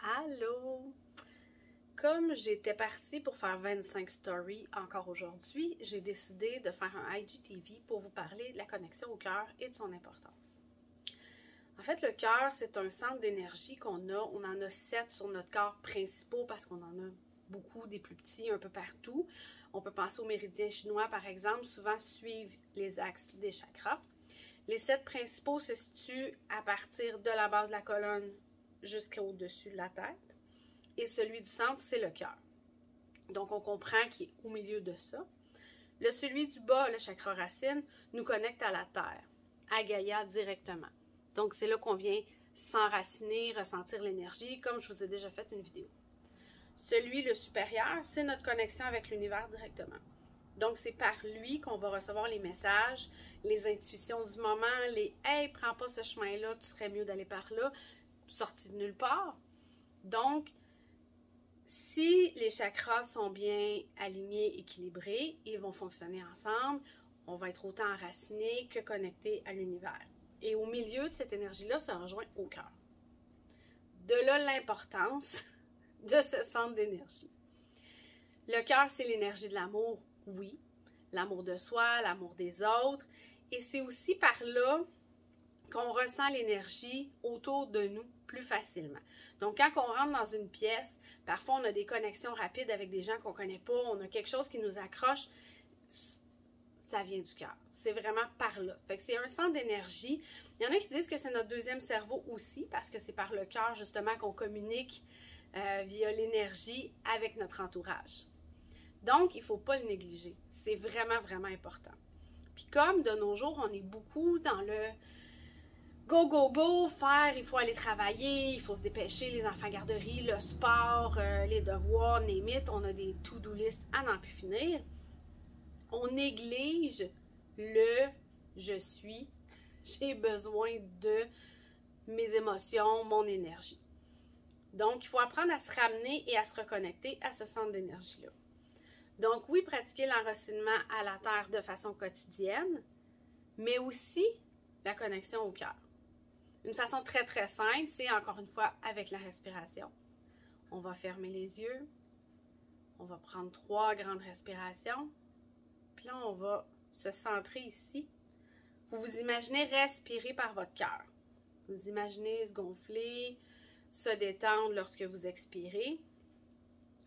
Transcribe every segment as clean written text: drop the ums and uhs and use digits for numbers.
Allô! Comme j'étais partie pour faire 25 stories encore aujourd'hui, j'ai décidé de faire un IGTV pour vous parler de la connexion au cœur et de son importance. En fait, le cœur, c'est un centre d'énergie qu'on a. On en a 7 sur notre corps principaux parce qu'on en a beaucoup, des plus petits, un peu partout. On peut penser au méridien chinois, par exemple, souvent suivent les axes des chakras. Les 7 principaux se situent à partir de la base de la colonne jusqu'au-dessus de la tête. Et celui du centre, c'est le cœur. Donc, on comprend qu'il est au milieu de ça. Celui du bas, le chakra racine, nous connecte à la terre, à Gaïa directement. Donc, c'est là qu'on vient s'enraciner, ressentir l'énergie, comme je vous ai déjà fait une vidéo. Celui, le supérieur, c'est notre connexion avec l'univers directement. Donc, c'est par lui qu'on va recevoir les messages, les intuitions du moment, les « Hey, prends pas ce chemin-là, tu serais mieux d'aller par là », sorti de nulle part. Donc, si les chakras sont bien alignés, équilibrés, ils vont fonctionner ensemble. On va être autant enraciné que connecté à l'univers. Et au milieu de cette énergie-là se rejoint au cœur. De là l'importance de ce centre d'énergie. Le cœur, c'est l'énergie de l'amour, oui. L'amour de soi, l'amour des autres. Et c'est aussi par là qu'on ressent l'énergie autour de nous plus facilement. Donc, quand on rentre dans une pièce, parfois on a des connexions rapides avec des gens qu'on ne connaît pas, on a quelque chose qui nous accroche, ça vient du cœur. C'est vraiment par là. Fait que c'est un centre d'énergie. Il y en a qui disent que c'est notre deuxième cerveau aussi, parce que c'est par le cœur justement qu'on communique via l'énergie avec notre entourage. Donc, il ne faut pas le négliger. C'est vraiment, vraiment important. Puis comme de nos jours, on est beaucoup dans le go, go, go, faire, il faut aller travailler, il faut se dépêcher, les enfants garderie, le sport, les devoirs, name it, on a des to-do list à n'en plus finir. On néglige le « je suis », j'ai besoin de mes émotions, mon énergie. Donc, il faut apprendre à se ramener et à se reconnecter à ce centre d'énergie-là. Donc, oui, pratiquer l'enracinement à la terre de façon quotidienne, mais aussi la connexion au cœur. Une façon très, très simple, c'est encore une fois avec la respiration. On va fermer les yeux, on va prendre 3 grandes respirations, puis là, on va se centrer ici. Vous vous imaginez respirer par votre cœur. Vous imaginez se gonfler, se détendre lorsque vous expirez.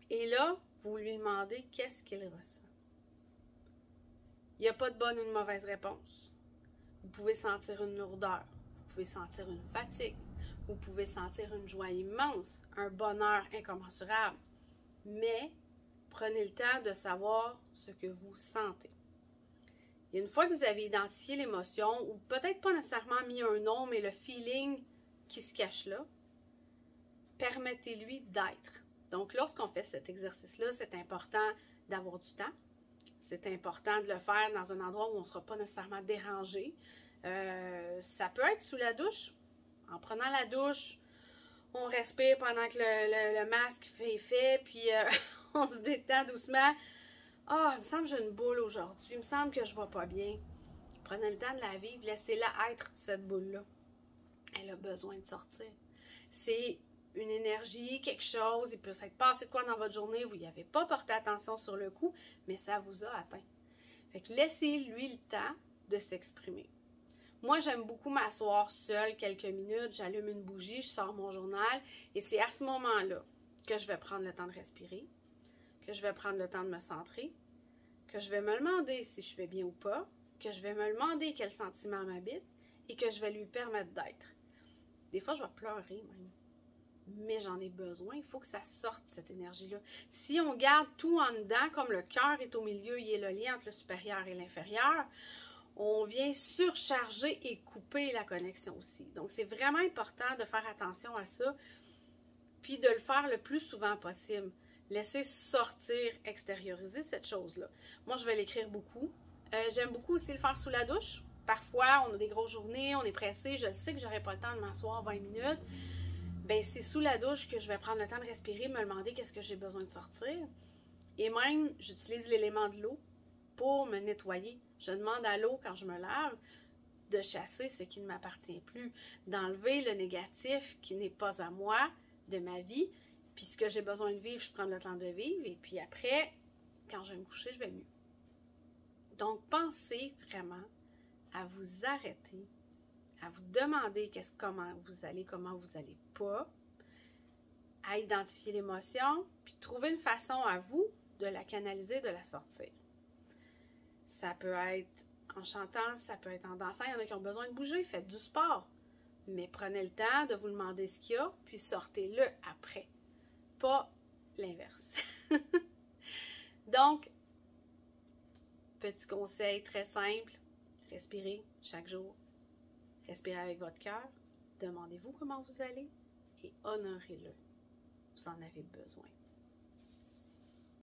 Et là, vous lui demandez qu'est-ce qu'il ressent. Il n'y a pas de bonne ou de mauvaise réponse. Vous pouvez sentir une lourdeur, vous pouvez sentir une fatigue, vous pouvez sentir une joie immense, un bonheur incommensurable. Mais prenez le temps de savoir ce que vous sentez. Et une fois que vous avez identifié l'émotion, ou peut-être pas nécessairement mis un nom, mais le feeling qui se cache là, permettez-lui d'être. Donc, lorsqu'on fait cet exercice-là, c'est important d'avoir du temps. C'est important de le faire dans un endroit où on ne sera pas nécessairement dérangé. Ça peut être sous la douche. En prenant la douche, on respire pendant que le masque fait effet, puis on se détend doucement. Ah, il me semble que j'ai une boule aujourd'hui. Il me semble que je ne vais pas bien. Prenez le temps de la vivre. Laissez-la être, cette boule-là. Elle a besoin de sortir. C'est une énergie, quelque chose, il peut s'être passé de quoi dans votre journée, vous n'y avez pas porté attention sur le coup, mais ça vous a atteint. Fait que laissez-lui le temps de s'exprimer. Moi, j'aime beaucoup m'asseoir seule quelques minutes, j'allume une bougie, je sors mon journal, et c'est à ce moment-là que je vais prendre le temps de respirer, que je vais prendre le temps de me centrer, que je vais me demander si je vais bien ou pas, que je vais me demander quel sentiment m'habite, et que je vais lui permettre d'être. Des fois, je vais pleurer même. Mais j'en ai besoin, il faut que ça sorte cette énergie-là. Si on garde tout en dedans, comme le cœur est au milieu, il y a le lien entre le supérieur et l'inférieur, on vient surcharger et couper la connexion aussi. Donc, c'est vraiment important de faire attention à ça, puis de le faire le plus souvent possible. Laisser sortir, extérioriser cette chose-là. Moi, je vais l'écrire beaucoup. J'aime beaucoup aussi le faire sous la douche. Parfois, on a des grosses journées, on est pressé, je sais que j'aurai pas le temps de m'asseoir 20 minutes. Ben, c'est sous la douche que je vais prendre le temps de respirer, me demander qu'est-ce que j'ai besoin de sortir. Et même, j'utilise l'élément de l'eau pour me nettoyer. Je demande à l'eau, quand je me lave, de chasser ce qui ne m'appartient plus, d'enlever le négatif qui n'est pas à moi, de ma vie. Puis ce que j'ai besoin de vivre, je prends le temps de vivre. Et puis après, quand je vais me coucher, je vais mieux. Donc, pensez vraiment à vous arrêter, à vous demander comment vous allez pas, à identifier l'émotion, puis trouver une façon à vous de la canaliser, de la sortir. Ça peut être en chantant, ça peut être en dansant. Il y en a qui ont besoin de bouger, faites du sport. Mais prenez le temps de vous demander ce qu'il y a, puis sortez-le après. Pas l'inverse. Donc, petit conseil très simple, respirez chaque jour. Respirez avec votre cœur. Demandez-vous comment vous allez et honorez-le. Vous en avez besoin.